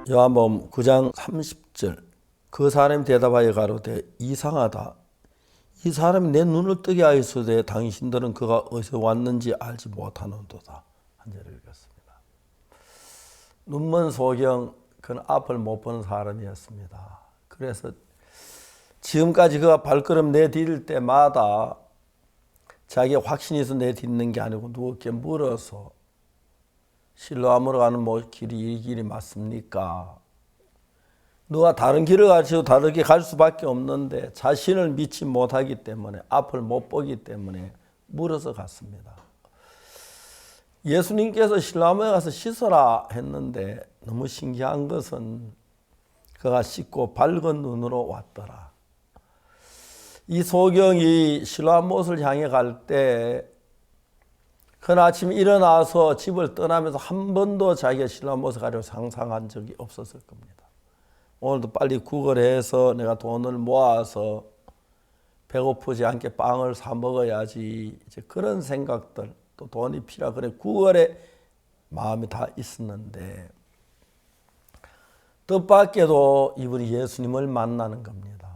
요한복음 9장 30절 그 사람이 대답하여 가로되 이상하다. 이 사람이 내 눈을 뜨게 하였으되 당신들은 그가 어디서 왔는지 알지 못하는도다. 한 절을 읽었습니다. 눈먼 소경, 그는 앞을 못 보는 사람이었습니다. 그래서 지금까지 그가 발걸음 내디딜 때마다 자기가 확신이 있어 내딛는 게 아니고 누구께 물어서 실로암으로 가는 길이 이 길이 맞습니까? 누가 다른 길을 가르쳐도 다르게 갈 수밖에 없는데 자신을 믿지 못하기 때문에 앞을 못 보기 때문에 물어서 갔습니다. 예수님께서 실로암에 가서 씻어라 했는데 너무 신기한 것은 그가 씻고 밝은 눈으로 왔더라. 이 소경이 실로암 못을 향해 갈 때 그날 아침에 일어나서 집을 떠나면서 한 번도 자기가 실로암 못을 가려고 상상한 적이 없었을 겁니다. 오늘도 빨리 구걸해서 내가 돈을 모아서 배고프지 않게 빵을 사 먹어야지, 이제 그런 생각들, 또 돈이 필요하고 그래 구걸에 마음이 다 있었는데 뜻밖에도 이분이 예수님을 만나는 겁니다.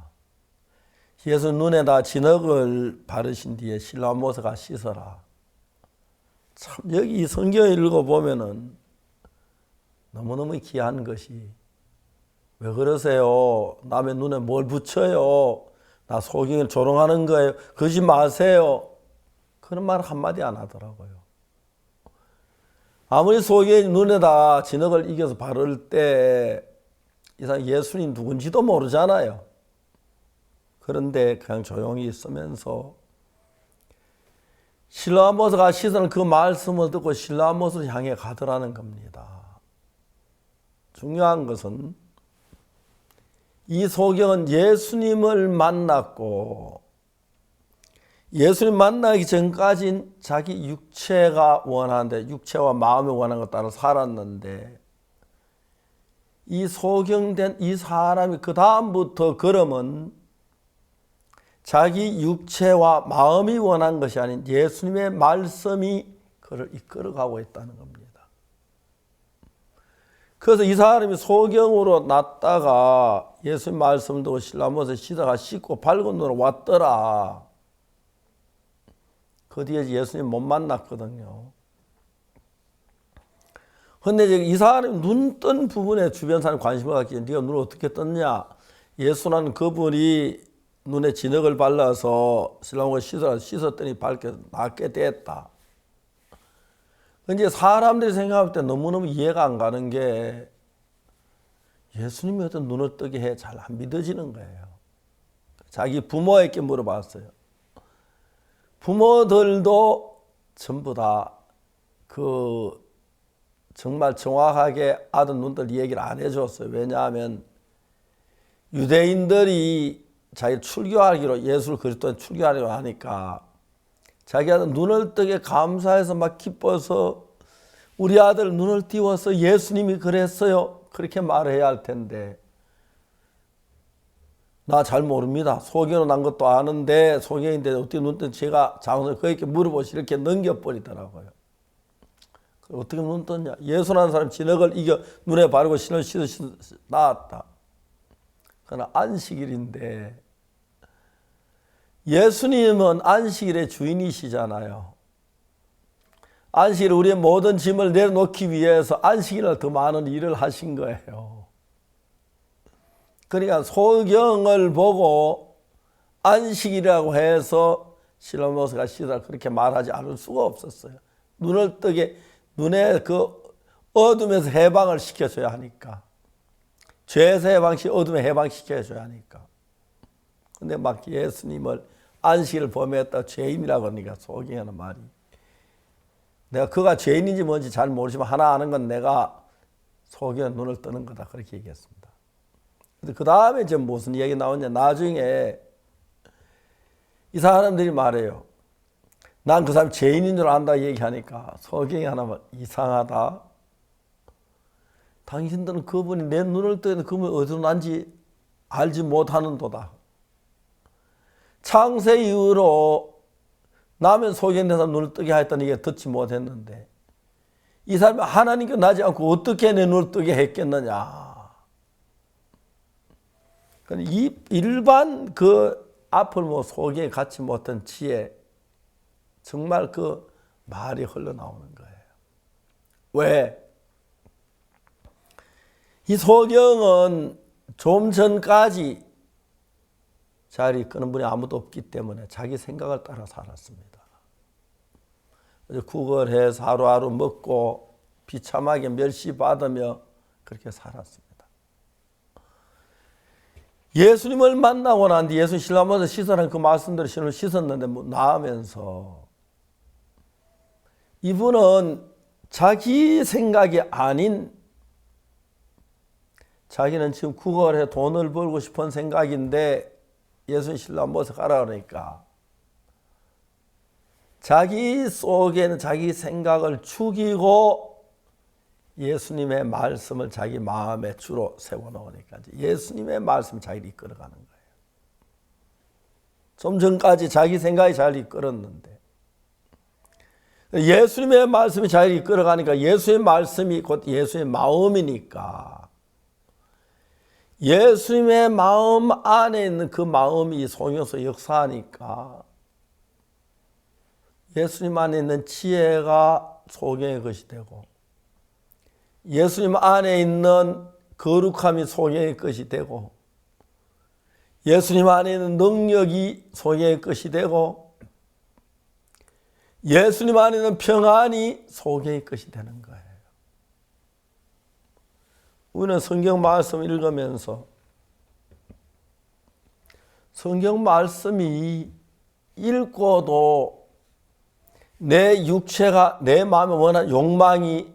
예수 눈에다 진흙을 바르신 뒤에 실로암 못에 가 씻어라. 참 여기 이 성경을 읽어보면은 너무너무 귀한 것이, 왜 그러세요? 남의 눈에 뭘 붙여요? 나 소경을 조롱하는 거예요. 그러지 마세요. 그런 말 한마디 안 하더라고요. 아무리 소경이 눈에다 진흙을 이겨서 바를 때 이 사람 예수님 누군지도 모르잖아요. 그런데 그냥 조용히 있으면서 실로암 못에 가 씻으는 그 말씀을 듣고 실로암 못을 향해 가더라는 겁니다. 중요한 것은 이 소경은 예수님을 만났고 예수님 만나기 전까지는 자기 육체가 원하는데 육체와 마음이 원하는 것 따라 살았는데 이 소경된 이 사람이 그 다음부터 그러면 자기 육체와 마음이 원한 것이 아닌 예수님의 말씀이 그를 이끌어가고 있다는 겁니다. 그래서 이 사람이 소경으로 났다가 예수님 말씀 듣고 실로암 못에 씻어가 씻고 밝은 눈으로 왔더라. 그 뒤에 예수님 못 만났거든요. 그런데 이 사람이 눈 뜬 부분에 주변 사람이 관심을 갖기 위해 네가 눈을 어떻게 떴냐? 예수라는 그분이 눈에 진흙을 발라서 실로암 못에 씻었더니 밝게 낫게 됐다. 근데 사람들이 생각할 때 너무너무 이해가 안 가는 게 예수님이 어떤 눈을 뜨게 해 잘 안 믿어지는 거예요. 자기 부모에게 물어봤어요. 부모들도 전부 다 정말 정확하게 아들 눈뜰 얘기를 안 해줬어요. 왜냐하면 유대인들이 자기를 출교하기로, 예수를 그리스도에 출교하려고 하니까 자기 아들 눈을 뜨게 감사해서 막 기뻐서 우리 아들 눈을 띄워서 예수님이 그랬어요. 그렇게 말해야 할 텐데 나 잘 모릅니다. 소경으로 난 것도 아는데 소경인데 어떻게 눈 뜬 제가 장소에 그에게 물어보시 이렇게 넘겨버리더라고요. 어떻게 눈 떴냐? 예수라는 사람 진흙을 이겨 눈에 바르고 신을 씻어 나았다. 그러나 안식일인데 예수님은 안식일의 주인이시잖아요. 안식일 우리의 모든 짐을 내려놓기 위해서 안식일을 더 많은 일을 하신 거예요. 그러니까 소경을 보고 안식일이라고 해서 실로암 못에 가 씻으라 그렇게 말하지 않을 수가 없었어요. 눈을 뜨게 눈에 그 어둠에서 해방을 시켜줘야 하니까, 죄에서 해방시켜 어둠에 해방시켜줘야 하니까. 근데 막 예수님을 안식일을 범했다 죄인이라고 하니까 소경하는 말이, 내가 그가 죄인인지 뭔지 잘 모르지만 하나 아는 건 내가 소경의 눈을 뜨는 거다 그렇게 얘기했습니다. 근데 그 다음에 이제 무슨 얘기 나오냐, 나중에 이 사람들이 말해요. 난 그 사람 죄인인 줄 안다 얘기하니까 소경이 하나 말, 이상하다. 당신들은 그분이 내 눈을 뜨는 그분이 어디로 난지 알지 못하는도다. 창세 이후로 남의 소경된 사람 눈을 뜨게 하였다니 이게 듣지 못했는데 이 사람이 하나님께 나지 않고 어떻게 내 눈을 뜨게 했겠느냐. 이 일반 그 앞을 뭐 소경이 갖지 못한 지혜, 정말 그 말이 흘러나오는 거예요. 왜? 이 소경은 좀 전까지 잘 이끄는 분이 아무도 없기 때문에 자기 생각을 따라 살았습니다. 구걸해서 하루하루 먹고 비참하게 멸시받으며 그렇게 살았습니다. 예수님을 만나고 난 뒤 예수님 실로암에서 씻으라는 그 말씀대로 신을 씻었는데 나오면서 이분은 자기 생각이 아닌, 자기는 지금 구걸해 돈을 벌고 싶은 생각인데 예수님 실로암에서 가라 그러니까 자기 속에는 자기 생각을 죽이고 예수님의 말씀을 자기 마음에 주로 세워놓으니까 예수님의 말씀이 자기를 이끌어가는 거예요. 좀 전까지 자기 생각이 잘 이끌었는데 예수님의 말씀이 자기를 이끌어가니까 예수의 말씀이 곧 예수의 마음이니까 예수님의 마음 안에 있는 그 마음이 속에서 역사하니까 예수님 안에 있는 지혜가 소경의 것이 되고 예수님 안에 있는 거룩함이 소경의 것이 되고 예수님 안에 있는 능력이 소경의 것이 되고 예수님 안에 있는 평안이 소경의 것이 되는 거예요. 우리는 성경 말씀을 읽으면서 성경 말씀이 읽고도 내 육체가 내 마음에 원하는 욕망이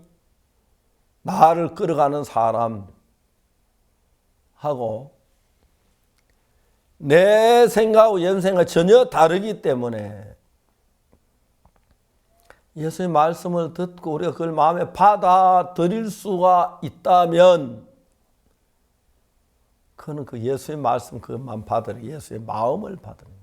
나를 끌어가는 사람하고 내 생각하고 예수님 생각이 전혀 다르기 때문에 예수의 말씀을 듣고 우리가 그걸 마음에 받아들일 수가 있다면 그는 그 예수의 말씀 그것만 받으려 예수의 마음을 받으는 거예요.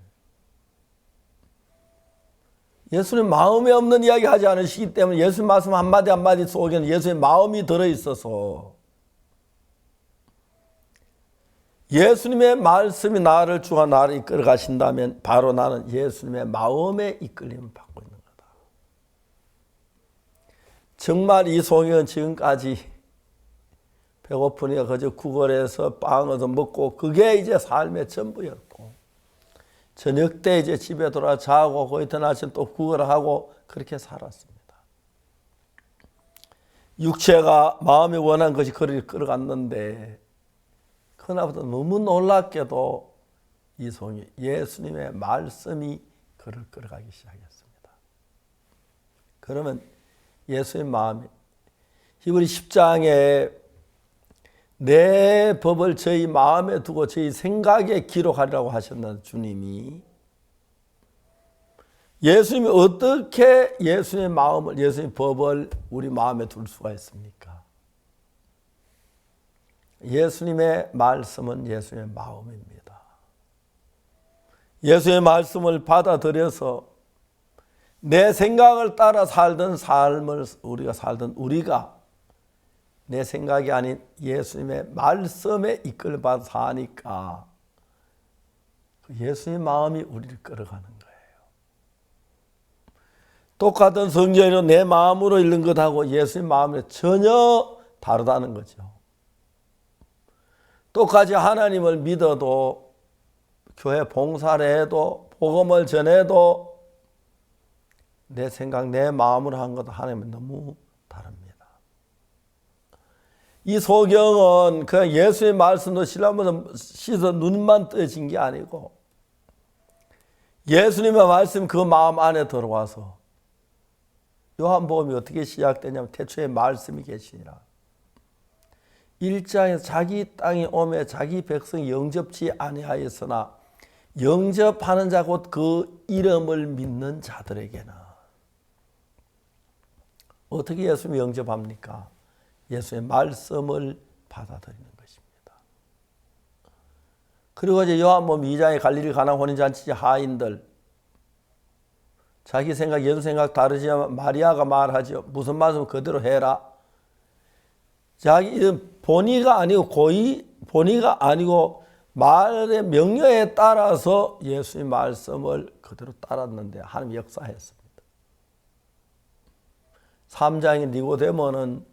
예수님 마음에 없는 이야기 하지 않으시기 때문에 예수의 말씀 한마디 한마디 속에는 예수의 마음이 들어있어서 예수님의 말씀이 나를 주가 나를 이끌어 가신다면 바로 나는 예수님의 마음에 이끌림을 받고 있는 거다. 정말 이 소경은 지금까지 배고프니까 그저 구걸해서 빵을 얻어 먹고 그게 이제 삶의 전부였고 저녁 때 이제 집에 돌아 자고 그 이튿날 아침 또 구걸을 하고 그렇게 살았습니다. 육체가 마음이 원한 것이 그를 끌어갔는데 그날부터 너무 놀랍게도 이 소경이 예수님의 말씀이 그를 끌어가기 시작했습니다. 그러면 예수의 마음이 히브리 10장에 내 법을 저희 마음에 두고 저희 생각에 기록하리라고 하셨는 주님이 예수님이 어떻게 예수님의 마음을 예수님의 법을 우리 마음에 둘 수가 있습니까? 예수님의 말씀은 예수님의 마음입니다. 예수의 말씀을 받아들여서 내 생각을 따라 살던 삶을 우리가 내 생각이 아닌 예수님의 말씀에 이끌받아 사니까 예수님의 마음이 우리를 끌어가는 거예요. 똑같은 성경으로 내 마음으로 읽는 것하고 예수님의 마음이 전혀 다르다는 거죠. 똑같이 하나님을 믿어도 교회 봉사를 해도 복음을 전해도 내 생각 내 마음으로 한 것도 하나님은 너무 다릅니다. 이 소경은 그냥 예수의 말씀도 신라면서 씻어 눈만 떠진 게 아니고 예수님의 말씀 그 마음 안에 들어와서 요한복음이 어떻게 시작되냐면 태초에 말씀이 계시니라. 1장에서 자기 땅에 오매 자기 백성이 영접치 아니하였으나 영접하는 자 곧 그 이름을 믿는 자들에게는 어떻게 예수님이 영접합니까? 예수의 말씀을 받아들이는 것입니다. 그리고 이제 요한복음 2장에 갈릴리 가나 혼인잔치 하인들 자기 생각 예수 생각 다르지만 마리아가 말하죠. 무슨 말씀 그대로 해라. 자기 본의가 아니고 본의가 아니고 말의 명령에 따라서 예수의 말씀을 그대로 따랐는데 하나님 역사했습니다. 3장의 니고데모는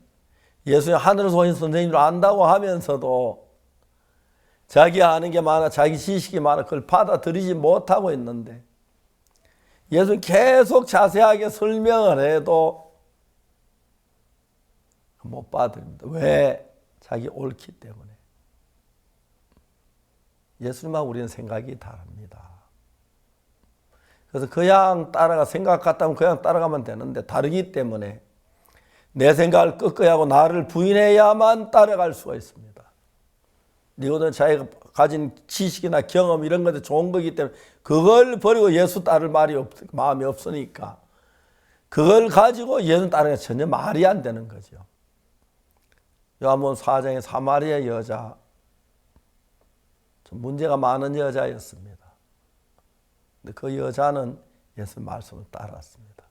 예수의 하늘에서 오신 선생님을 안다고 하면서도 자기 아는 게 많아, 자기 지식이 많아, 그걸 받아들이지 못하고 있는데 예수는 계속 자세하게 설명을 해도 못 받아들입니다. 왜? 자기 옳기 때문에. 예수님하고 우리는 생각이 다릅니다. 그래서 그냥 따라가, 생각 같다면 그냥 따라가면 되는데 다르기 때문에 내 생각을 끄끄이 하고 나를 부인해야만 따라갈 수가 있습니다. 니고데모는 자기가 가진 지식이나 경험 이런 것들 좋은 거기 때문에 그걸 버리고 예수 따를 마음이 없으니까 그걸 가지고 예수 따르는 게 전혀 말이 안 되는 거죠. 요한복음 4장의 사마리아 여자, 좀 문제가 많은 여자였습니다. 근데 그 여자는 예수 말씀을 따랐습니다.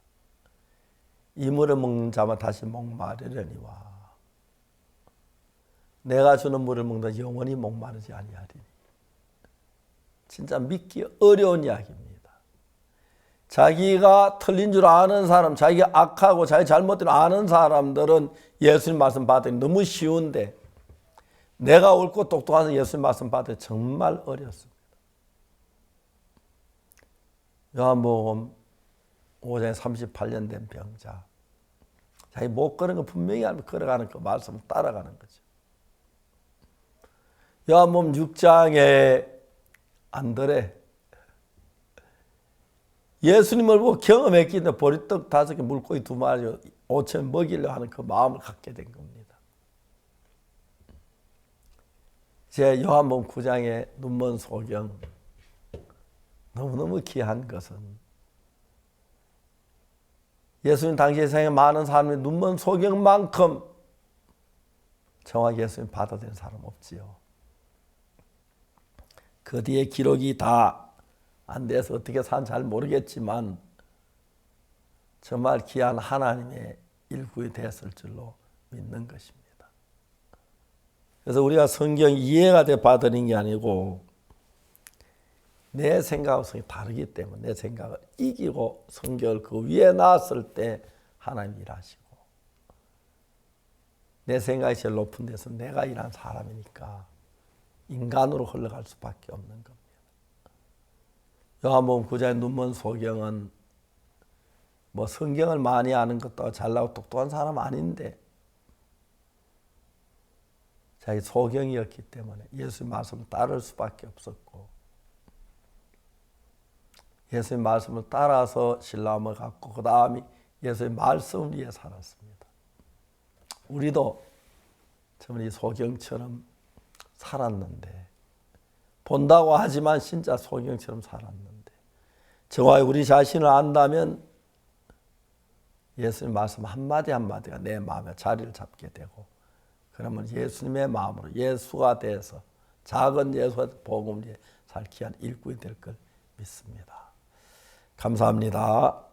이 물을 먹는 자만 다시 목마르려니와 내가 주는 물을 먹는 영원히 목마르지 아니하리니. 진짜 믿기 어려운 이야기입니다. 자기가 틀린 줄 아는 사람, 자기가 악하고 자기 잘못을 아는 사람들은 예수님 말씀 받으니 너무 쉬운데 내가 옳고 똑똑해서 예수님 말씀 받으니 정말 어렵습니다. 요한복음 5장에 38년 된 병자, 자기 못 걸은 거 분명히 알면 걸어가는 그 말씀을 따라가는 거죠. 요한복음 6장에 안드레, 예수님을 보고 경험했기 때문에 보리떡 5개 물고기 2마리 5천 먹이려 하는 그 마음을 갖게 된 겁니다. 제 요한복음 9장의 눈먼 소경, 너무너무 귀한 것은 예수님 당시 세상에 많은 사람이 눈먼 소경만큼 정확히 예수님 받아들인 사람 없지요. 그 뒤에 기록이 다 안 돼서 어떻게 산 잘 모르겠지만 정말 귀한 하나님의 일꾼이 됐을 줄로 믿는 것입니다. 그래서 우리가 성경 이해가 돼 받아들인 게 아니고 내 생각하고 성경이 다르기 때문에 내 생각을 이기고 성경을 그 위에 놨을 때 하나님 일하시고 내 생각이 제일 높은 데서 내가 일한 사람이니까 인간으로 흘러갈 수밖에 없는 겁니다. 요한복음 9장의 눈먼 소경은 뭐 성경을 많이 아는 것도 잘나고 똑똑한 사람 아닌데 자기 소경이었기 때문에 예수의 말씀을 따를 수밖에 없었고 예수의 말씀을 따라서 신랑을 갖고 그 다음에 예수의 말씀을 위해 살았습니다. 우리도 정말 이 소경처럼 살았는데 본다고 하지만 진짜 소경처럼 살았는데 정확히 우리 자신을 안다면 예수님 말씀 한마디 한마디가 내 마음에 자리를 잡게 되고 그러면 예수님의 마음으로 예수가 돼서 작은 예수가 복음을 잘 귀한 일꾼이 될 걸 믿습니다. 감사합니다.